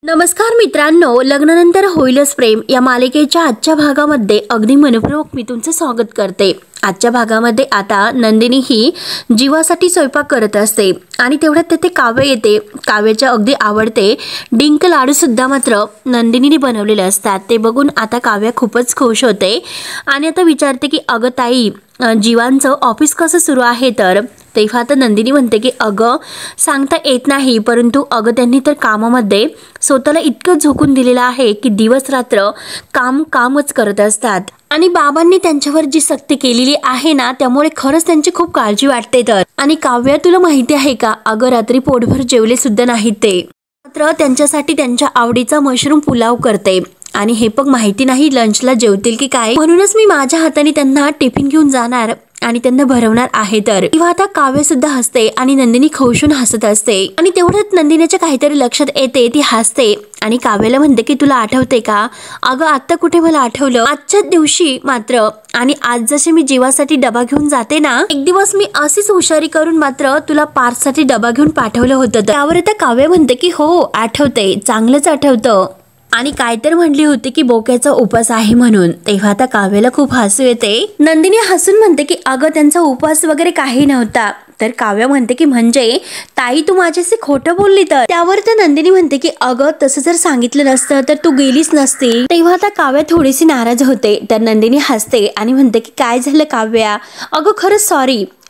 नमस्कार मित्रांनो, लग्नानंतर होईलच प्रेम या मालिकेच्या आजच्या भागामध्ये अगदी मनपूर्वक मी तुमचं स्वागत करते। आजच्या भागामध्ये आता नंदिनी ही जीवासाठी स्वयंपाक करत असते आणि तेवढ्यात तेथे काव्य येते। काव्याच्या अगदी आवडते डिंक लाडू सुद्धा मात्र नंदिनीने बनवलेले असतात। ते बघून आता काव्य खूपच खुश होते आणि आता विचारते की अगं ताई, जीवांचं ऑफिस कसं सुरू आहे? तर तेव्हा आता नंदिनी म्हणते की अगं सांगता येत नाही, परंतु अगं त्यांनी तर कामामध्ये स्वतःला इतकं झोकून दिलेलं आहे की दिवस रात्र कामच करत असतात आणि बाबांनी त्यांच्यावर जी सक्ती केलेली आहे ना, त्यामुळे खरंच त्यांची खूप काळजी वाटते। तर आणि काव्य, तुला माहिती आहे का, अगं रात्री पोटभर जेवले सुद्धा नाहीत ते, मात्र त्यांच्यासाठी त्यांच्या आवडीचा मशरूम पुलाव करते आणि हे पण माहिती नाही लंचला जेवतील की काय, म्हणूनच मी माझ्या हाताने त्यांना टिफिन घेऊन जाणार आणि त्यांना भरवणार आहे। तर तेव्हा आता काव्य सुद्धा हसते आणि नंदिनी खौशून हसत असते आणि तेवढ्यात नंदिनीच्या काहीतरी लक्षात येते। ती हसते आणि काव्याला म्हणते की तुला आठवते का? अगं आता कुठे मला आठवलं, आजच्या दिवशी मात्र आणि आज जसे मी जीवासाठी डबा घेऊन जाते ना, एक दिवस मी अशीच हुशारी करून मात्र तुला पार्थसाठी डबा घेऊन पाठवलं होतं। त्यावर आता काव्य म्हणते की हो आठवते, चांगलंच आठवतं आणि काय तर म्हणली होती की बोक्याचा उपास आहे म्हणून। तेव्हा आता काव्याला खूप हसू येते। नंदिनी हसून म्हणते की अगं त्यांचा उपास वगैरे काही नव्हता। तर काव्य म्हणते की म्हणजे ताई तू माझ्याशी खोटं बोलली तर? त्यावर तर नंदिनी म्हणते की अगं तसं जर सांगितलं नसतं तर तू गेलीच नसती। तेव्हा आता काव्य थोडीशी नाराज होते। तर नंदिनी हसते आणि म्हणते की काय झालं काव्या? अगं खरंच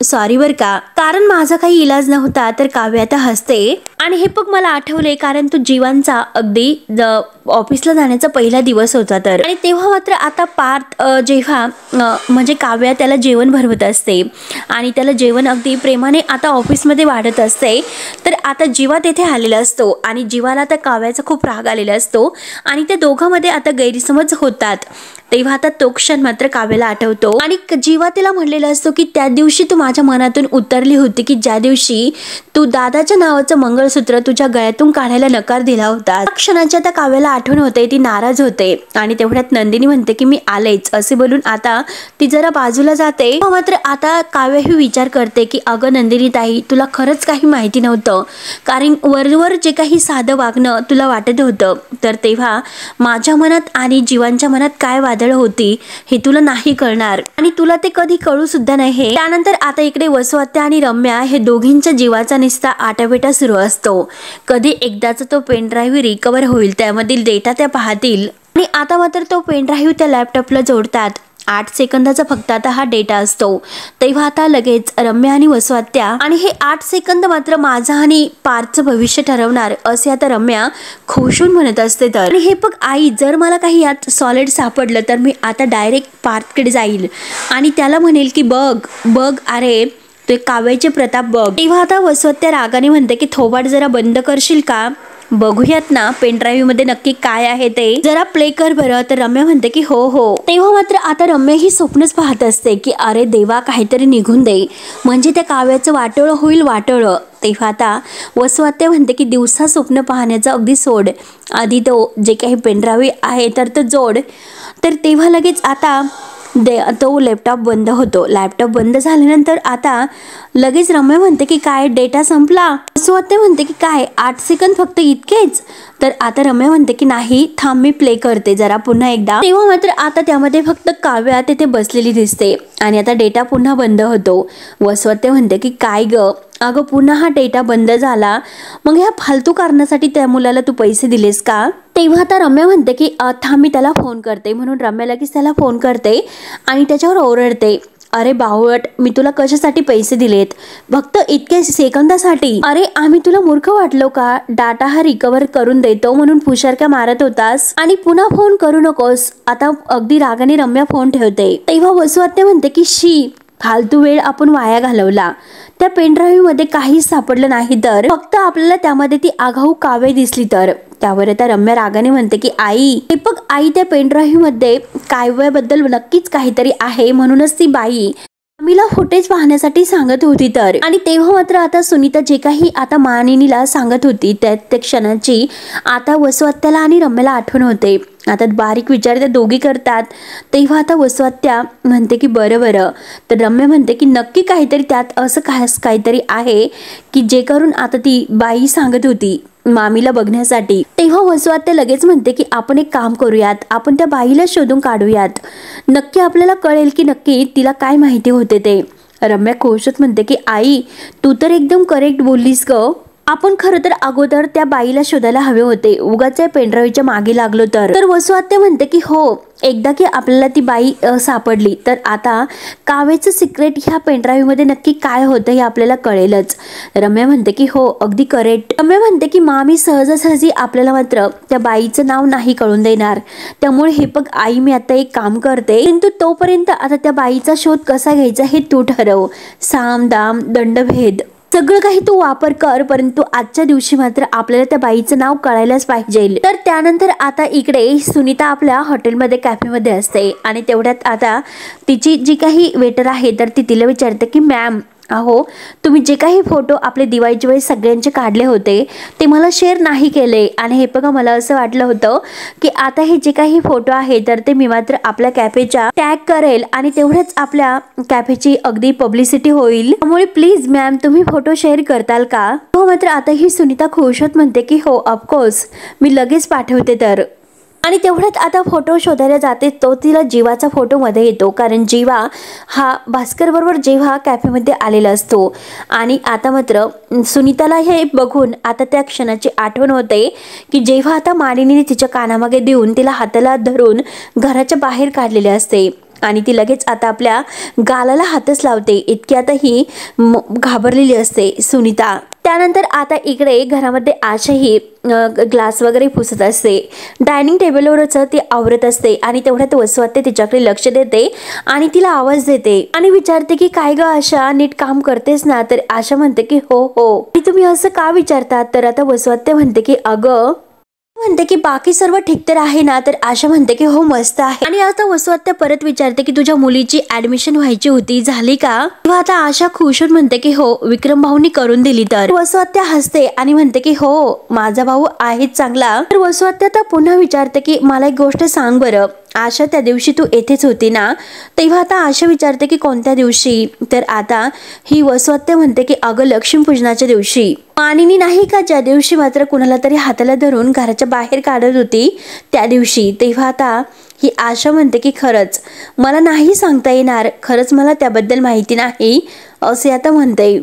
सॉरी बर का, कारण माझा काही इलाज नव्हता। तर काव्य आता हसते आणि हे पण मला आठवले, कारण तो जीवांचा अगदी ऑफिसला जाण्याचा पहिला दिवस होता। तर आणि तेव्हा मात्र आता पार्थ जेव्हा म्हणजे काव्य त्याला जेवण भरवत असते आणि त्याला जेवण अगदी प्रेमाने आता ऑफिसमध्ये वाढत असते। तर आता जीवा तेथे आलेला असतो आणि जीवाला आता काव्याचा खूप राग आलेला असतो आणि त्या दोघांमध्ये आता गैरसमज होतात। तेव्हा आता तो क्षण मात्र काव्याला आठवतो आणि जीवा तिला म्हणलेला असतो की त्या दिवशी तू माझ्या मनातून उतरली होती, की ज्या दिवशी तू दादाच्या नावाचं मंगळसूत्र तुझ्या गळ्यातून काढायला नकार दिला होता। त्या क्षणाची आता काव्याला आठवण होते, ती नाराज होते आणि तेवढ्यात नंदिनी म्हणते की मी आलेच असे बोलून आता ती जरा बाजूला जाते। मात्र आता काव्य ही विचार करते की अगं नंदिनी ताई, तुला खरंच काही माहिती नव्हतं, कारण वरवर जे काही साधं वागणं तुला वाटत होतं, तर तेव्हा माझ्या मनात आणि जीवांच्या मनात काय वादळ होती हे तुला नाही कळणार आणि तुला ते कधी कळू सुद्धा नाही। त्यानंतर आता इकडे वसुआत्या आणि रम्या हे दोघींच्या जीवाचा निस्ता आटापिटा सुरू असतो। कधी एकदाचा तो पेन ड्राईव्ह रिकवर होईल, त्यामधील डेटा त्या पाहतील आणि आता मात्र तो पेन ड्राईव्ह त्या लॅपटॉपला जोडतात। 8 सेकंदाचा फक्त आता हा डेटा असतो। तेव्हा आता लगेच रम्या आणि वसुआत्या आणि हे 8 सेकंद मात्र माझं आणि पार्थचं भविष्य ठरवणार असे आता रम्या खुशून म्हणत असते। तर आणि हे बघ आई, जर मला काही यात सॉलिड सापडलं तर मी आता डायरेक्ट पार्थकडे जाईल आणि त्याला म्हणेल की बघ अरे ते काव्याचे प्रताप बघ। तेव्हा आता वसुआत्या रागाने म्हणते की थोबाड जरा बंद करशील का? बघूयात ना पेन ड्राईव्ह मध्ये नक्की काय आहे ते, जरा प्ले कर बरं। तर रम्या म्हणते की हो। तेव्हा मात्र आता रम्या ही स्वप्नच पाहत असते की अरे देवा, काहीतरी निघून दे, म्हणजे त्या काव्याचं वाटोळं होईल वाटोळं। तेव्हा आता वसुआत्या म्हणते की दिवसा स्वप्न पाहण्याचं अगदी सोड, आधी तो जे काही पेन ड्राईव्ह आहे तर तो जोड। तर तेव्हा लगेच आता तो लॅपटॉप बंद होतो। लॅपटॉप बंद झाल्यानंतर आता लगेच रम्या म्हणते की काय डेटा संपला? वसुआत्या म्हणते की काय 8 सेकंद फक्त, इतकेच? तर आता रम्या म्हणते की नाही थांब, मी प्ले करते जरा पुन्हा एकदा। तेव्हा मात्र आता त्यामध्ये फक्त काव्या तिथे बसलेली दिसते आणि आता डेटा पुन्हा बंद होतो। वसुआत्या म्हणते की काय ग, अगं पुन्हा हा डेटा बंद झाला, मग ह्या फालतू कारणासाठी त्या मुलाला तू पैसे दिलेस का? तेव्हा आता रम्या म्हणते की थांब मी त्याला फोन करते, म्हणून रम्या लगेच त्याला फोन करते आणि त्याच्यावर ओरडते, अरे बावट, मी तुला कशासाठी पैसे दिलेत? फक्त इतक्या सेकंदासाठी? अरे आम्ही तुला मूर्ख वाटलो का? डाटा हा रिकवर करून देतो म्हणून फुशारक्या मारत होतास आणि पुन्हा फोन करू नकोस। आता अगदी रागाने रम्या फोन ठेवते। तेव्हा वसुआत्या म्हणते की शी, फालतू वेळ आपण वाया घालवला, त्या पेन ड्राईव्ह मध्ये काहीच सापडलं नाही, तर फक्त आपल्याला त्यामध्ये ती आगाऊ काव्य दिसली तर? त्यावर आता रम्या रागाने म्हणते की आई, आई त्या पेन ड्राईव्ह मध्ये काव्याबद्दल नक्कीच काहीतरी आहे, म्हणूनच ती बाई आम्हीला फुटेज पाहण्यासाठी सांगत होती तर। आणि तेव्हा मात्र आता सुनीता जे काही आता मानिनीला सांगत होती त्या क्षणाची आता वसुआत्याला आणि रम्याला आठवण होते। आता बारीक विचार त्या दोघी करतात। तेव्हा आता वसुआत्या म्हणते की बरं, तर रम्या म्हणते की नक्की काहीतरी त्यात असं काहीतरी आहे की जे करून आता ती बाई सांगत होती मामीला बघण्यासाठी। तेव्हा वसुआत्या लगेच म्हणते की आपण एक काम करूयात, आपण त्या बाईला शोधून काढूयात, नक्की आपल्याला कळेल की नक्की तिला काय माहिती होते ते। रम्या खुशत म्हणते की आई तू तर एकदम करेक्ट बोललीस ग, आपण खरं तर अगोदर त्या बाईला शोधायला हवे होते, उगाच पेनड्राईव्हच्या मागे लागलो तर वसुआत्या म्हणते की हो, एकदा की आपल्याला ती बाई सापडली तर आता काव्याचं सिक्रेट ह्या पेनड्राईव्ह मध्ये नक्की काय होतं हे आपल्याला कळेलच। रम्या म्हणते की हो अगदी करेक्ट। रम्या म्हणते की मामी सहजासहजी आपल्याला मात्र त्या बाईचं नाव नाही कळून देणार, त्यामुळे हे बघ आई मी आता एक काम करते, परंतु तोपर्यंत आता त्या बाईचा शोध कसा घ्यायचा हे तू ठरव, साम दाम दंडभेद सगळं काही तू वापर कर, परंतु आजच्या दिवशी मात्र आपल्याला त्या बाईचं नाव कळायलाच पाहिजे। तर त्यानंतर आता इकडे सुनीता आपल्या हॉटेलमध्ये कॅफेमध्ये असते आणि तेवढ्यात आता तिची जी काही वेटर आहे तर ती तिला विचारते की मॅम अहो तुम्ही जे काही फोटो आपले दिवाळीच्या वेळेस सगळ्यांचे काढले होते ते मला शेअर नाही केले, आणि हे बघा मला असं वाटलं होतं की आता हे जे काही फोटो आहे तर ते मी मात्र आपल्या कॅफेच्या टॅग करेल आणि तेवढंच आपल्या कॅफेची अगदी पब्लिसिटी होईल, त्यामुळे प्लीज मॅम तुम्ही फोटो शेअर करताल का। हो मात्र आता ही सुनीता खुश होत म्हणते की हो ऑफकोर्स मी लगेच पाठवते तर, आणि तेवढ्यात आता फोटो शोधायला जाते तो तिला जीवाचा फोटो मध्ये येतो, कारण जीवा हा भास्कर बरोबर जेव्हा कॅफेमध्ये आलेला असतो, आणि आता मात्र सुनीताला हे बघून आता त्या क्षणाची आठवण होते की जेव्हा आता मालिनीने तिच्या कानामागे देऊन तिला हाताला धरून घराच्या बाहेर काढलेले असते, आणि ती लगेच आता आपल्या गालाला हातच लावते, इतकी आता ही घाबरलेली असते सुनीता। त्यानंतर आता इकडे घरामध्ये आशाही ग्लास वगैरे पुसत असते, डायनिंग टेबलवरच ती आवरत असते, आणि तेवढ्यात वसुआत्या तिच्याकडे लक्ष देते आणि तिला आवाज देते आणि विचारते की काय ग आशा नीट काम करतेस ना, तर आशा म्हणते की हो हो, तुम्ही असं का विचारतात, तर आता वसुआत्या म्हणते की अगं म्हणते की बाकी सर्व ठीक तर आहे ना, तर आशा म्हणते की हो मस्त आहे, आणि आता वसुआत्या परत विचारते की तुझ्या मुलीची ऍडमिशन व्हायची होती झाली का, तेव्हा आता आशा खुश होऊन म्हणते की हो विक्रम भाऊनी करून दिली, तर वसुआत्या हसते आणि म्हणते की हो माझा भाऊ आहेच चांगला। तर वसुआत्या आता पुन्हा विचारते की मला एक गोष्ट सांग बरं आशा, त्या दिवशी तू येथेच होती ना, तेव्हा आता आशा विचारते की कोणत्या दिवशी, तर आता ही वसुआत्या म्हणते की अगं लक्ष्मीपूजनाच्या दिवशी, मानिनी नाही का ज्या दिवशी मात्र कुणाला तरी हाताला धरून घराच्या बाहेर काढत होती त्या दिवशी, तेव्हा आता ही आशा म्हणते की खरंच मला नाही सांगता येणार, खरंच मला त्याबद्दल माहिती नाही असे आता म्हणते।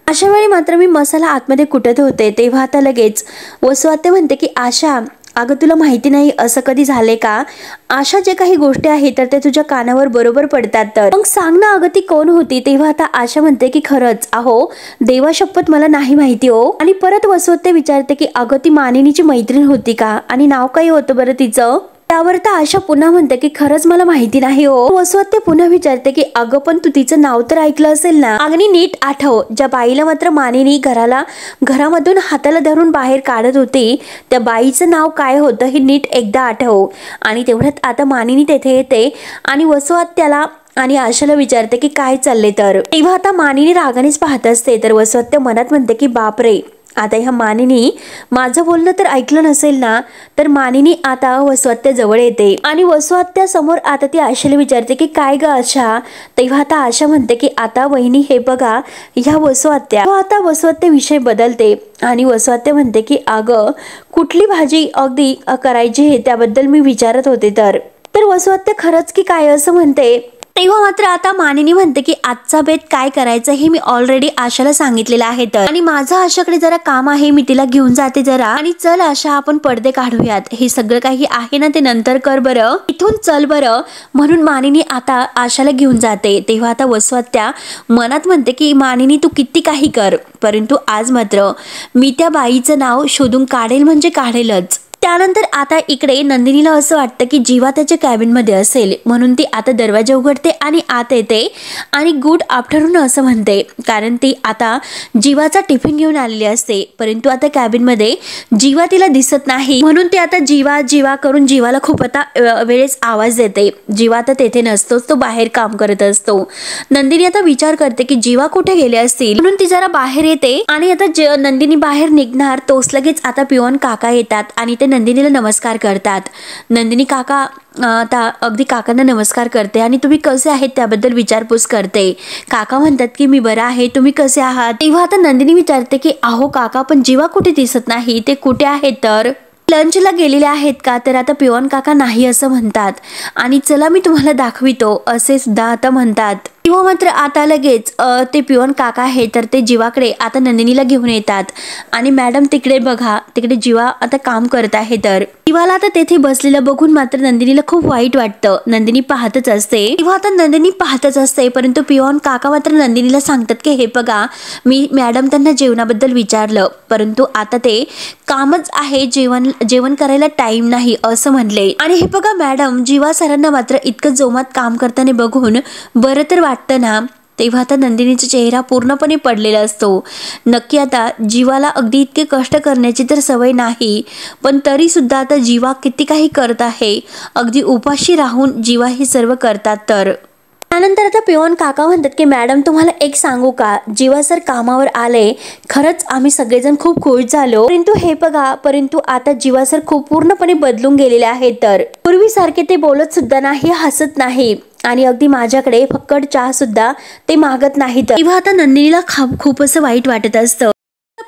अशा वेळी मात्र मी मसाला आतमध्ये कुटत होते, तेव्हा आता लगेच वसुआत्या म्हणते की आशा अगं तुला माहिती नाही असं कधी झाले का, आशा जे काही गोष्टी आहेत तर ते तुझ्या कानावर बरोबर पडतात, तर मग सांग ना अगं ती कोण होती, तेव्हा आता आशा म्हणते की खरंच अहो देवाशपथ मला नाही माहिती हो, आणि परत वसुआत्या विचारते की अगं ती मानिनीची मैत्रीण होती का, आणि नाव काय होतं बरं तिचं, त्यावर तर आशा पुन्हा म्हणते की खरंच मला माहिती नाही हो। वसुआत्या पुन्हा विचारते की अगं पण तू तिचं नाव तर ऐकलं असेल ना, अगदी नीट आठव ज्या बाईला मात्र मानिनी घरामधून हाताला धरून बाहेर काढत होती त्या बाईचं नाव काय होतं हे नीट एकदा आठव। आणि तेवढ्यात आता मानिनी तेथे येते आणि वसुआत्याला आणि आशाला विचारते की काय चालले, तर तेव्हा आता मानिनी रागानेच पाहत असते, तर वसुआत्या मनात म्हणते की बापरे आता ह्या मानिनी माझं बोलणं तर ऐकलं नसेल ना, तर मानिनी आता वसुआत्या जवळ येते आणि वसुआत्या समोर आता ती आशाला विचारते की काय ग आशा, तेव्हा आता आशा म्हणते की आता वहिनी हे बघा ह्या वसुआत्या, आता वसुआत्या विषय बदलते आणि वसुआत्या म्हणते की अगं कुठली भाजी अगदी करायची हे त्याबद्दल मी विचारत होते, तर वसुआत्या खरंच की काय असं म्हणते। तेव्हा मात्र आता मानिनी म्हणते की आजचा बेत काय करायचं हे मी ऑलरेडी आशाला सांगितलेलं आहे, तर आणि माझं आशाकडे जरा काम आहे मी तिला घेऊन जाते जरा, आणि चल आशा आपण पडदे काढूयात, हे सगळं काही आहे ना ते नंतर कर बरं, इथून चल बरं, म्हणून मानिनी आता आशाला घेऊन जाते। तेव्हा आता वसुआत्या मनात म्हणते की मानिनी तू किती काही कर, परंतु आज मात्र मी त्या बाईचं नाव शोधून काढेल म्हणजे काढेलच। त्यानंतर आता इकडे नंदिनीला असं वाटतं की जीवा त्याच्या कॅबिनमध्ये असेल, म्हणून ती आता दरवाजा उघडते आणि आत येते आणि गुड आफ्टरनून असं म्हणते, कारण ती आता जीवाचा टिफिन घेऊन आलेली असते, परंतु आता कॅबिनमध्ये जीवा तिला दिसत नाही, म्हणून ती आता जीवा जीवा करून जीवाला खूप आता वेळेस आवाज देते। जीवा आता तेथे नसतोच, तो बाहेर काम करत असतो। नंदिनी आता विचार करते की जीवा कुठे गेले असतील, म्हणून ती जरा बाहेर येते आणि आता नंदिनी बाहेर निघणार तोच लगेच आता पिओन काका येतात आणि ते नंदिनीला नमस्कार करतात. नंदिनी काका आता अगदी काकांना नमस्कार करते आणि तुम्ही कसे आहेत त्याबद्दल विचारपूस करते. काका म्हणतात की मी बरा आहे, तुम्ही कसे आहात. तेव्हा आता नंदिनी विचारते की अहो काका, पण जीवा कुठे दिसत नाही, ते कुठे आहेत, तर लंचला गेलेले आहेत का. तर आता पिओन काका नाही असं म्हणतात आणि चला मी तुम्हाला दाखवितो असे सुद्धा आता म्हणतात. किंवा मात्र आता लगेच ते पिओन काका आहे तर ते जीवाकडे आता नंदिनीला घेऊन येतात आणि मॅडम तिकडे बघा, तिकडे जीवा आता काम करत आहे. तर जीवाला आता तेथे बसलेलं बघून मात्र नंदिनीला खूप वाईट वाटतं. नंदिनी पाहतच असते. किंवा आता नंदिनी पाहतच असते, परंतु पिओन काका मात्र नंदिनीला सांगतात की हे बघा, मी मॅडम त्यांना जेवणाबद्दल विचारलं, परंतु आता ते कामच आहे, जेवण करायला टाइम नाही असं म्हणले. आणि हे बघा मॅडम, जीवा सरांना मात्र इतकं जोमात काम करताना बघून बरं तर वाटतं ना. तेव्हा आता नंदिनीचा चेहरा पूर्णपणे पडलेला असतो. नक्की आता जीवाला अगदी इतके कष्ट करण्याची तर सवय नाही, पण तरी सुद्धा आता जीवा किती काही करत आहे. अगदी उपाशी राहून जीवा हे सर्व करतात. तर त्यानंतर आता पिओन काका म्हणतात की मॅडम तुम्हाला एक सांगू का, जीवा सर कामावर आले, खरंच आम्ही सगळेजण खूप खुश झालो, परंतु आता जीवा सर खूप पूर्णपणे बदलून गेलेले आहेत. तर पूर्वीसारखे ते बोलत सुद्धा नाही, हसत नाही आणि अगदी माझ्याकडे फक्कड चहा सुद्धा ते मागत नाहीत. तेव्हा आता नंदिनीला खूप असं वाईट वाटत असतं.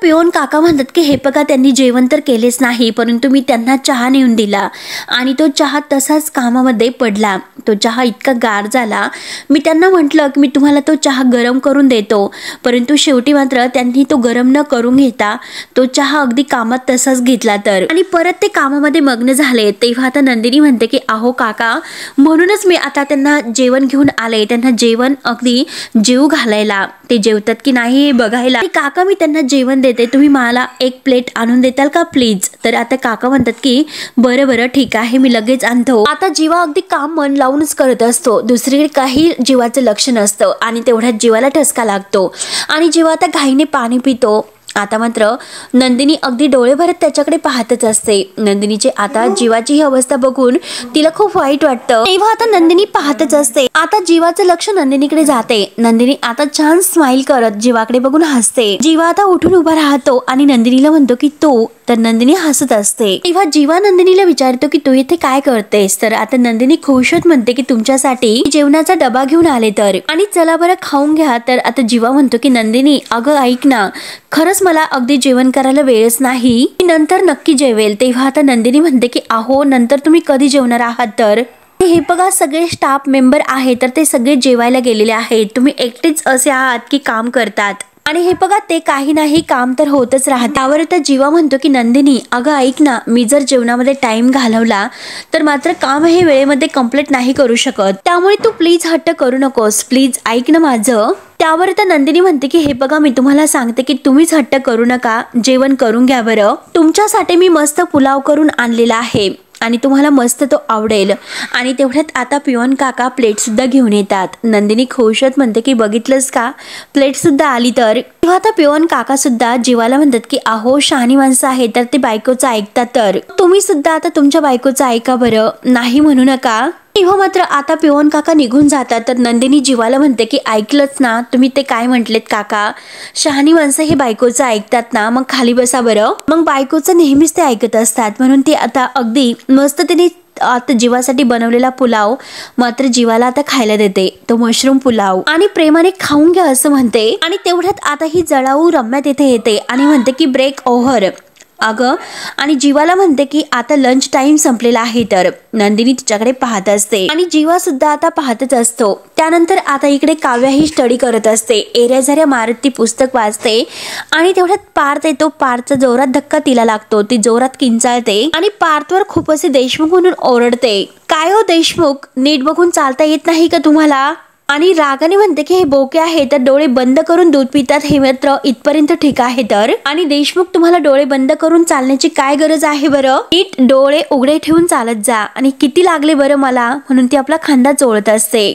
पिओन काका म्हणतात की हे बघा, त्यांनी जेवण तर केलेच नाही, परंतु मी त्यांना चहा नेऊन दिला आणि तो चहा तसाच कामामध्ये पडला. तो चहा इतका गार झाला. मी त्यांना म्हटलं की मी तुम्हाला तो चहा गरम करून देतो, परंतु शेवटी मात्र त्यांनी तो गरम न करून घेता तो चहा अगदी कामात तसाच घेतला. तर आणि परत ते कामामध्ये मग्न झाले. तेव्हा आता नंदिनी म्हणते की अहो काका, म्हणूनच मी आता त्यांना जेवण घेऊन आले, त्यांना जेवण अगदी जेवू घालायला. ते जेवतात की नाही हे बघायला. काका मी त्यांना जेवण देते, तुम्ही मला एक प्लेट आणून देताल का प्लीज. तर आता काका म्हणतात की बरं ठीक आहे, मी लगेच आणतो. आता जीवा अगदी काम मन लावूनच करत असतो, दुसरीकडे काही जीवाचं लक्ष नसतं आणि तेवढ्यात जीवाला ठसका लागतो आणि जीवा आता घाईने पाणी पितो. आता मात्र नंदिनी अगदी डोळे भरत त्याच्याकडे पाहतच असते. नंदिनीचे आता जीवाची ही अवस्था बघून तिला खूप वाईट वाटतं. तेव्हा आता नंदिनी पाहतच असते. आता जीवाचं लक्ष नंदिनीकडे जाते. नंदिनी आता छान स्माइल करत जीवाकडे बघून हसते. जीवा आता उठून उभा राहतो आणि नंदिनीला म्हणतो की तू, तर नंदिनी हसत असते. तेव्हा जीवा नंदिनीला विचारतो की तू इथे काय करतेस. तर आता नंदिनी खुश होत म्हणते की तुमच्यासाठी जेवणाचा डबा घेऊन आले, तर आणि चला बरं खाऊन घ्या. तर आता जीवा म्हणतो की नंदिनी अगं ऐक ना, खरंच मला अगदी जेवण करायला वेळच नाही, मी नंतर नक्की जेवेल. तेव्हा आता नंदिनी म्हणते की अहो नंतर तुम्ही कधी जेवणार आहात. तर हे बघा, सगळे स्टाफ मेंबर आहेत तर ते सगळे जेवायला गेलेले आहेत, तुम्ही एकटेच असे आहात की काम करतात. आणि हे बघा, ते काही नाही काम तर होतच राहत. त्यावर आता जीवा म्हणतो की नंदिनी अगं ऐक ना, मी जर जेवणामध्ये टाइम घालवला तर मात्र काम हे वेळेमध्ये कंप्लीट नाही करू शकत, त्यामुळे तू प्लीज हट्ट करू नकोस, प्लीज ऐक ना माझं. त्यावर आता नंदिनी म्हणते की हे बघा, मी तुम्हाला सांगते की तुम्हीच हट्ट करू नका, जेवण करून घ्या बरं. तुमच्यासाठी मी मस्त पुलाव करून आणलेला आहे आणि तुम्हाला मस्त तो आवडेल. आणि तेवढ्यात आता पिओन काका प्लेट सुद्धा घेऊन येतात. नंदिनी खुशत म्हणते की बघितलंस का, प्लेट सुद्धा आली. तर तेव्हा आता पिओन काका सुद्धा जीवाला म्हणतात की अहो शहाणी माणसं आहे तर ते बायकोचं ऐकतात, तर तुम्ही सुद्धा आता तुमच्या बायकोचं ऐका बरं, नाही म्हणू नका. तेव्हा मात्र आता पिओन काका निघून जातात. तर नंदिनी जीवाला म्हणते की ऐकलंच ना तुम्ही, ते काय म्हटलेत काका, शहाणी माणसं हे बायकोचं ऐकतात ना, मग खाली बसा बरं. मग बायकोचं नेहमीच ते ऐकत असतात, म्हणून ती आता अगदी मस्त तिने आता जीवासाठी बनवलेला पुलाव मात्र जीवाला आता खायला देते, तो मशरूम पुलाव, आणि प्रेमाने खाऊन घ्या असं म्हणते. आणि तेवढ्यात आता ही जळाऊ रम्या तिथे येते आणि म्हणते की ब्रेक ओव्हर अगं, आणि जीवाला म्हणते की आता लंच टाइम संपलेला आहे. तर नंदिनी तिच्याकडे पाहत असते आणि जीवा सुद्धा आता पाहतच असतो. त्यानंतर आता इकडे काव्या ही स्टडी करत असते, एऱ्या झऱ्या मारत ती पुस्तक वाचते आणि तेवढ्यात पार्थ येतो. पार्थचा जोरात धक्का तिला लागतो, ती जोरात किंचाळते आणि पार्थवर खूप असे देशमुख म्हणून ओरडते. काय हो देशमुख, नीट बघून चालता येत नाही का तुम्हाला. आणि रागाने म्हणते की हे बोके आहे तर डोळे बंद करून दूध पितात, हे मात्र इथपर्यंत ठीक आहे. तर आणि देशमुख तुम्हाला डोळे बंद करून चालण्याची काय गरज आहे बरं, नीट डोळे उघडे ठेवून चालत जा. आणि किती लागले बरं मला, म्हणून ती आपला खांदा चोळत असते.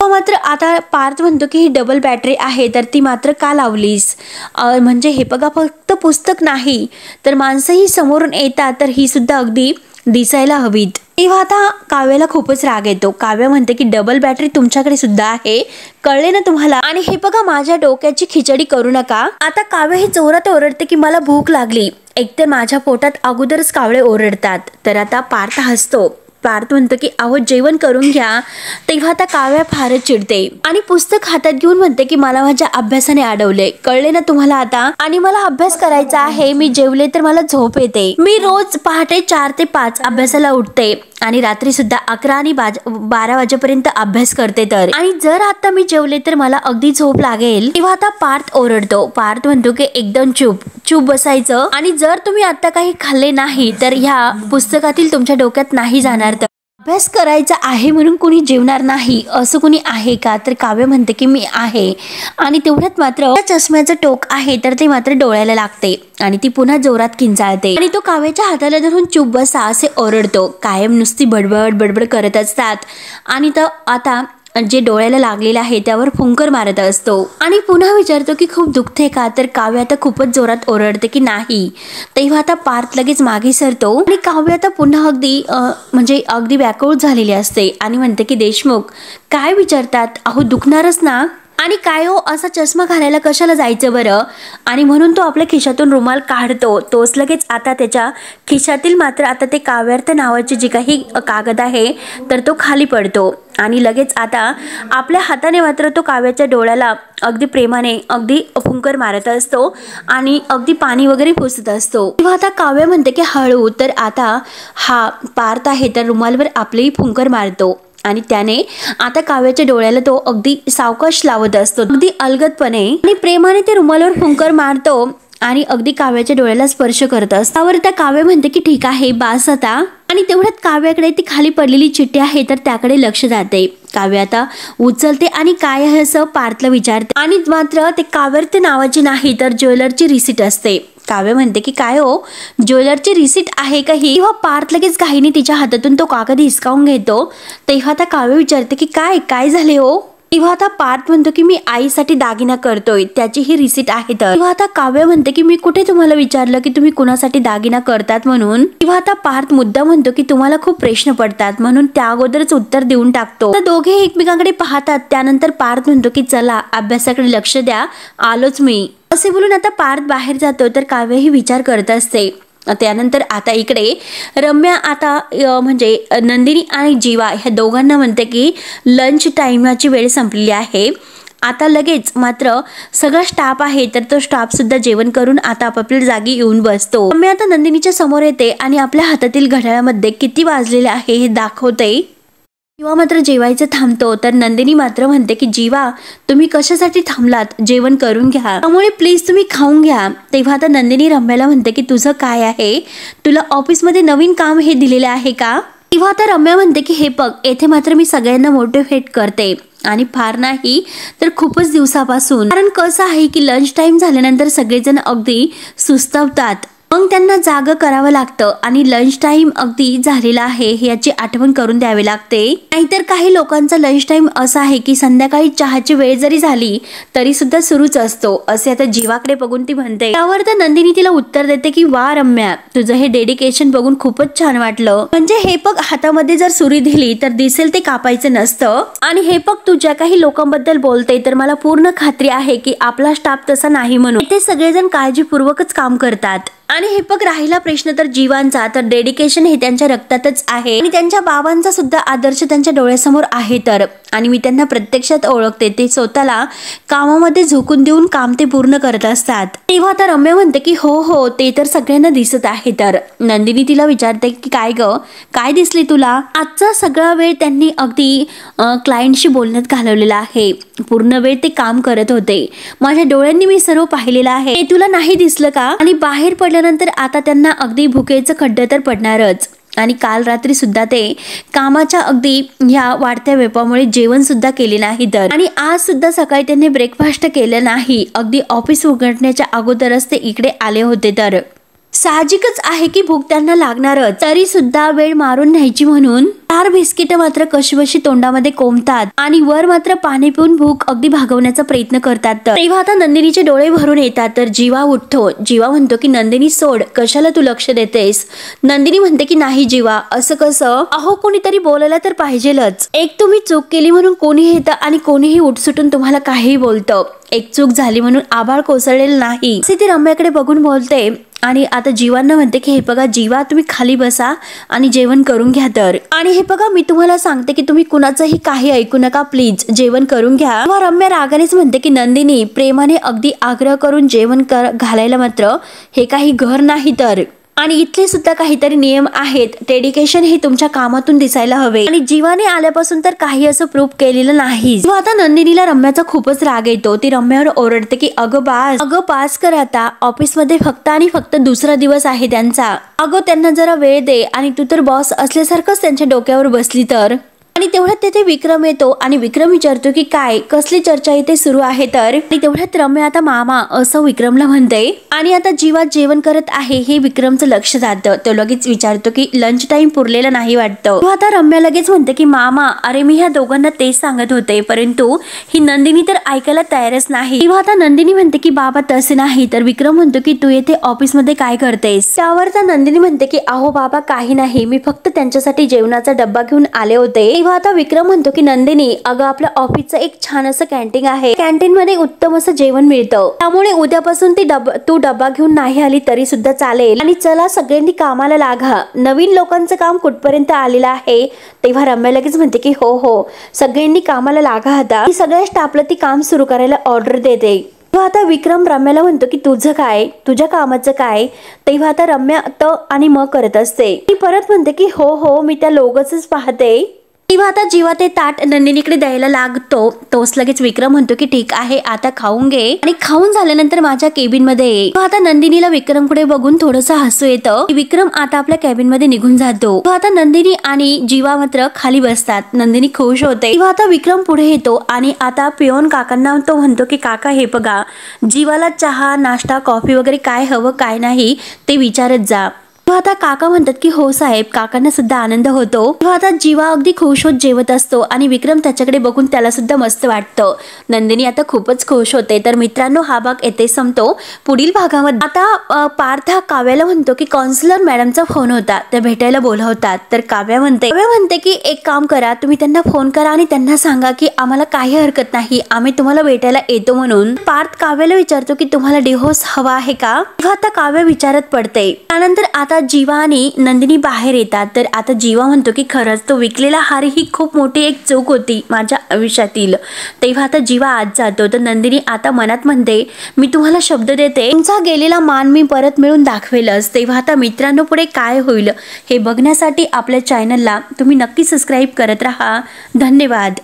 मात्र आता पार्थ म्हणतो की ही डबल बॅटरी आहे तर ती मात्र का लावलीस, म्हणजे हे बघा फक्त पुस्तक नाही तर माणसंही समोरून येतात, तर ही सुद्धा अगदी दिसायला हवीत। तेव्हा आता काव्याला खूपच राग येतो। काव्य म्हणते की डबल बॅटरी तुमच्याकडे सुद्धा आहे, कळले ना तुम्हाला? आणि हे बघा माझ्या डोक्याची खिचडी करू नका। आता काव्य ही जोरात ओरडते की मला भूक लागली। एकतर माझ्या पोटात अगोदरच कावळे ओरडतात। तर आता पार्थ हसतो। पार्थ म्हणतो की अहो जेवण करून घ्या। तेव्हा आता काव्य फारच चिडते आणि पुस्तक हातात घेऊन म्हणते की मला माझ्या अभ्यासाने अडवले, कळले ना तुम्हाला आता? आणि मला अभ्यास करायचा आहे, मी जेवले तर मला झोप येते। मी रोज पहाटे 4 ते 5 अभ्यासाला उठते आणि रात्री सुद्धा 11 आणि 12 वाजेपर्यंत अभ्यास करते तर, आणि जर आता मी जेवले तर मला अगदी झोप लागेल। तेव्हा आता पार्थ ओरडतो। पार्थ म्हणतो की एकदम चूप बसायचं, आणि जर तुम्ही आता काही खाल्ले नाही तर ह्या पुस्तकातील तुमच्या डोक्यात नाही जाणार। अभ्यास करायचा आहे म्हणून कोणी जेवणार नाही असं कोणी आहे का? तर काव्य म्हणते की मी आहे। आणि तेवढ्यात मात्र चष्म्याचं टोक आहे तर ते मात्र डोळ्याला लागते आणि ती पुन्हा जोरात किंचाळते आणि तो काव्याच्या हाताला धरून चूप बसा असे ओरडतो। कायम नुसती बडबड करत असतात आणि तर आता जे डोळ्याला लागलेलं आहे त्यावर फुंकर मारत असतो आणि पुन्हा विचारतो की खूप दुखते का? तर काव्य आता खूपच जोरात ओरडते की नाही। तेव्हा आता पार्थ लगेच मागे सरतो आणि काव्य आता पुन्हा अगदी व्याकुळ झालेली असते आणि म्हणते की देशमुख काय विचारतात? अहो दुखणारच ना? आणि काय हो असा चष्मा घालायला कशाला जायचं बरं? आणि म्हणून तो आपल्या खिशातून रुमाल काढतो। तोच लगेच आता त्याच्या खिशातील मात्र आता ते काव्यार्थ नावाचे जे काही कागद आहे तर तो खाली पडतो आणि लगेच आता आपल्या हाताने मात्र तो काव्याच्या डोळ्याला अगदी प्रेमाने अगदी फुंकर मारत असतो आणि अगदी पाणी वगैरे पुसत असतो। तेव्हा आता काव्य म्हणते की हळू। तर आता हा पार्थ आहे तर रुमालवर आपलेही फुंकर मारतो आणि त्याने आता काव्याच्या डोळ्याला तो अगदी सावकाश लावत असतो, अगदी अलगदपणे आणि प्रेमाने ते रुमालावर फुंकर मारतो आणि अगदी काव्याच्या डोळ्याला स्पर्श करत असतो। त्यावर त्या काव्य म्हणते की ठीक आहे बास आता। आणि तेवढ्यात काव्याकडे ती खाली पडलेली चिठ्ठी आहे तर त्याकडे लक्ष जाते। काव्य आता उचलते आणि काय आहे असं पार्थला विचारते आणि मात्र ते काव्यार्थ नावाची नाही तर ज्वेलरची रिसीट असते। काव्य म्हणते की काय हो ज्वेलरची रिसीट आहे का ही? तेव्हा पार्थ लगेच घाईने तिच्या हातातून तो कागद हिसकावून घेतो। तेव्हा आता काव्य विचारते की काय झाले हो? तेव्हा आता पार्थ म्हणतो की मी आईसाठी दागिना करतोय त्याची ही रिसीट आहे। तर तेव्हा आता काव्य म्हणते की मी कुठे तुम्हाला विचारलं की तुम्ही कुणासाठी दागिना करतात म्हणून? तेव्हा आता पार्थ मुद्दा म्हणतो की तुम्हाला खूप प्रश्न पडतात म्हणून त्या अगोदरच उत्तर देऊन टाकतो। तर दोघे एकमेकांकडे पाहतात। त्यानंतर पार्थ म्हणतो की चला अभ्यासाकडे लक्ष द्या, आलोच मी असे बोलून आता पार्थ बाहेर जातो। तर काव्य ही विचार करत असते। त्यानंतर आता इकडे रम्या आता नंदिनी आणि जीवा ह्या दोघांना म्हणते की लंच टाइमची वेळ संपलेली आहे। आता लगेच मात्र सगळा स्टाफ आहे तर तो स्टाफ सुद्धा जेवण करून आता आपापल्या जागी येऊन बसतो। रम्या आता नंदिनीच्या समोर येते आणि आपल्या हातातील घड्याळामध्ये किती वाजलेले आहे हे दाखवते। जीवा मात्र जेवायचं थांबतो। तर नंदिनी मात्र म्हणते की जीवा तुम्ही कशासाठी थांबलात? जेवण करून घ्या, त्यामुळे प्लीज तुम्ही खाऊन घ्या। तेव्हा आता नंदिनी रम्याला म्हणते की तुझं काय आहे? तुला ऑफिसमध्ये नवीन काम हे दिलेले आहे का? तेव्हा आता रम्या म्हणते की हे बघ येथे मात्र मी सगळ्यांना मोटिवेट करते आणि फार नाही तर खूपच दिवसापासून, कारण कसं आहे की लंच टाइम झाल्यानंतर सगळेजण अगदी सुस्तावतात, मग त्यांना जाग करावं लागतं आणि लंच टाइम अगदी झालेला आहे याची आठवण करून द्यावी लागते। नाहीतर काही लोकांचा लंच टाइम असा आहे की संध्याकाळी चहाची वेळ जरी झाली तरी सुद्धा सुरूच असतो असे आता जीवाकडे बघून ती म्हणते। त्यावर तर नंदिनी तिला उत्तर देते की वा रम्या तुझं हे डेडिकेशन बघून खूपच छान वाटलं। म्हणजे हे बघ हातामध्ये जर सुरी दिली तर दिसेल ते कापायचं नसतं, आणि हे बघ तू ज्या काही लोकांबद्दल बोलते तर मला पूर्ण खात्री आहे की आपला स्टाफ तसा नाही म्हणून ते सगळेजण काळजीपूर्वकच काम करतात। आणि हे बघ राहिला प्रश्न तर जीवांचा, तर डेडिकेशन हे त्यांच्या रक्तातच आहे आणि त्यांच्या बाबांचा सुद्धा आदर्श त्यांच्या डोळ्यासमोर आहे तर, आणि मी त्यांना प्रत्यक्षात ओळखते। ते स्वतःला कामामध्ये झोकून देऊन काम ते पूर्ण करत असतात। तेव्हा आता रम्या म्हणते की हो ते तर सगळ्यांना दिसत आहे। तर नंदिनी तिला विचारते की काय दिसले तुला? आजचा सगळा वेळ त्यांनी अगदी क्लायंटशी बोलण्यात घालवलेला आहे, पूर्ण वेळ ते काम करत होते, माझ्या डोळ्यांनी मी सर्व पाहिलेलं आहे, हे तुला नाही दिसलं का? आणि बाहेर पडल्यानंतर आता त्यांना अगदी भुकेचं खड्डं तर पडणारच, आणि काल रात्री सुद्धा ते कामाच्या अगदी ह्या वाढत्या वेपामुळे जेवण सुद्धा केले नाही तर, आणि आज सुद्धा सकाळी त्यांनी ब्रेकफास्ट केलं नाही, अगदी ऑफिस उघडण्याच्या अगोदरच ते इकडे आले होते तर साहजिकच आहे की भूक त्यांना लागणारच, तरी सुद्धा वेळ मारून न्यायची म्हणून 4 बिस्किट मात्र कशीबशी तोंडामध्ये कोंबतात आणि वर मात्र पाणी पिऊन भूक अगदी भागवण्याचा प्रयत्न करतात. तेव्हा आता नंदिनीचे डोळे भरून येतात. तर जीवा उठतो. जीवा म्हणतो की नंदिनी सोड, कशाला तू लक्ष देतेस. नंदिनी म्हणते की नाही जीवा, असं कसं, अहो कोणीतरी बोलायला तर पाहिजेलच. एक तुम्ही चूक केली म्हणून कोणी येतं आणि कोणीही उठसुटून तुम्हाला काहीही बोलतं. एक चूक झाली म्हणून आभाळ कोसळलेलं नाही असे ती रम्याकडे बघून बोलते. आणि आता जीवांना म्हणते की हे बघा जीवा, तुम्ही खाली बसा आणि जेवण करून घ्या. तर आणि हे बघा मी तुम्हाला सांगते की तुम्ही कुणाचंही काही ऐकू नका, प्लीज जेवण करून घ्या. रम्या रागानेच म्हणते की नंदिनी, प्रेमाने अगदी आग्रह करून जेवण घालायला मात्र हे काही घर नाही तर, आणि इथले सुद्धा काहीतरी नियम आहेत. डेडिकेशन हे तुमच्या कामातून दिसायला हवे आणि जीवाने आल्यापासून तर काही असं प्रूफ केलेलं नाही. आता नंदिनीला रम्याचा खूपच राग येतो. ती रम्यावर ओरडते की अगं बास कर आता, ऑफिसमध्ये फक्त आणि फक्त दुसरा दिवस आहे त्यांचा. अगं त्यांना जरा वेळ दे. आणि तू तर बॉस असल्यासारखंच त्यांच्या डोक्यावर बसली तर. आणि तेवढ्यात तेथे विक्रम येतो आणि विक्रम विचारतो की काय, कसली चर्चा इथे सुरू आहे. तर आणि तेवढ्यात रम्या आता मामा असं विक्रमला म्हणते. आणि आता जीवा जेवण करत आहे हे विक्रमचं लक्ष जातं. तो लगेच विचारतो की लंच टाइम पुरलेला नाही वाटतं. आता रम्या लगेच म्हणते की मामा, अरे मी ह्या दोघांना तेच सांगत होते, परंतु ही नंदिनी तर ऐकायला तयारच नाही. तेव्हा आता नंदिनी म्हणते की बाबा तसे नाही. तर विक्रम म्हणतो की तू येथे ऑफिसमध्ये काय करतेस. त्यावर तर नंदिनी म्हणते की अहो बाबा काही नाही, मी फक्त त्यांच्यासाठी जेवणाचा डब्बा घेऊन आले होते. तेव्हा आता विक्रम म्हणतो की नंदिनी, अगं आपल्या ऑफिसचं एक छान असं कॅन्टीन आहे, कॅन्टीन मध्ये उत्तम असं जेवण मिळतं, त्यामुळे उद्यापासून तू डब्बा घेऊन नाही आली तरी सुद्धा चालेल. आणि चला सगळ्यांनी कामाला लागा. नवीन लोकांचं काम कुठपर्यंत आलेलं आहे. तेव्हा रम्या लगेच म्हणते की हो सगळ्यांनी कामाला लागा. आता सगळ्या स्टाफला ती काम सुरू करायला ऑर्डर देते. तेव्हा आता विक्रम रम्याला म्हणतो की तुझं काय, तुझ्या कामाचं काय. तेव्हा आता रम्या आणि मग करत असते. ती परत म्हणते की हो मी त्या लोगच पाहते. तेव्हा आता जीवा ते ताट नंदिनीकडे द्यायला लागतो. तोच लगेच विक्रम म्हणतो की ठीक आहे आता खाऊन घे आणि खाऊन झाल्यानंतर माझ्या केबिन मध्ये ये. आता नंदिनीला विक्रमकडे बघून थोडंसं हसू येतं. विक्रम आता आपल्या केबिन मध्ये निघून जातो. आता नंदिनी आणि जीवा मात्र खाली बसतात. नंदिनी खुश होते. तेव्हा आता विक्रम पुढे येतो आणि आता पिओन काकांना तो म्हणतो की काका हे बघा, जीवाला चहा नाश्ता कॉफी वगैरे काय हवं काय नाही ते विचारत जा. आता काका म्हणतात की हो साहेब. काकांना सुद्धा आनंद होतो. आता जीवा अगदी खुश होत जेवत असतो आणि विक्रम त्याच्याकडे बघून त्याला सुद्धा मस्त वाटतं. नंदिनी आता खूपच खुश होते. तर मित्रांनो हा भाग येथे संपतो. पुढील भागामध्ये आता पार्थ काव्याला म्हणतो की काउन्सिलर मॅडमचा फोन होता, ते भेटायला बोलवतात. तर काव्या म्हणते की एक काम करा, तुम्ही त्यांना फोन करा आणि त्यांना सांगा की आम्हाला काही हरकत नाही, आम्ही तुम्हाला भेटायला येतो म्हणून. पार्थ काव्याला विचारतो की तुम्हाला डिव्होर्स हवा आहे का. आता काव्या विचारत पडते. त्यानंतर आता जीवा आणि नंदिनी बाहेर येतात. तर आता जीवा म्हणतो की खरंच तो विकलेला हार ही खूप मोठी एक चूक होती माझ्या आयुष्यातील. तेव्हा आता जीवा आत जातो. तर नंदिनी आता मनात म्हणते मी तुम्हाला शब्द देते, तुमचा गेलेला मान मी परत मिळून दाखवेलच. तेव्हा आता मित्रांनो पुढे काय होईल हे बघण्यासाठी आपल्या चॅनलला तुम्ही नक्की सबस्क्राईब करत राहा. धन्यवाद.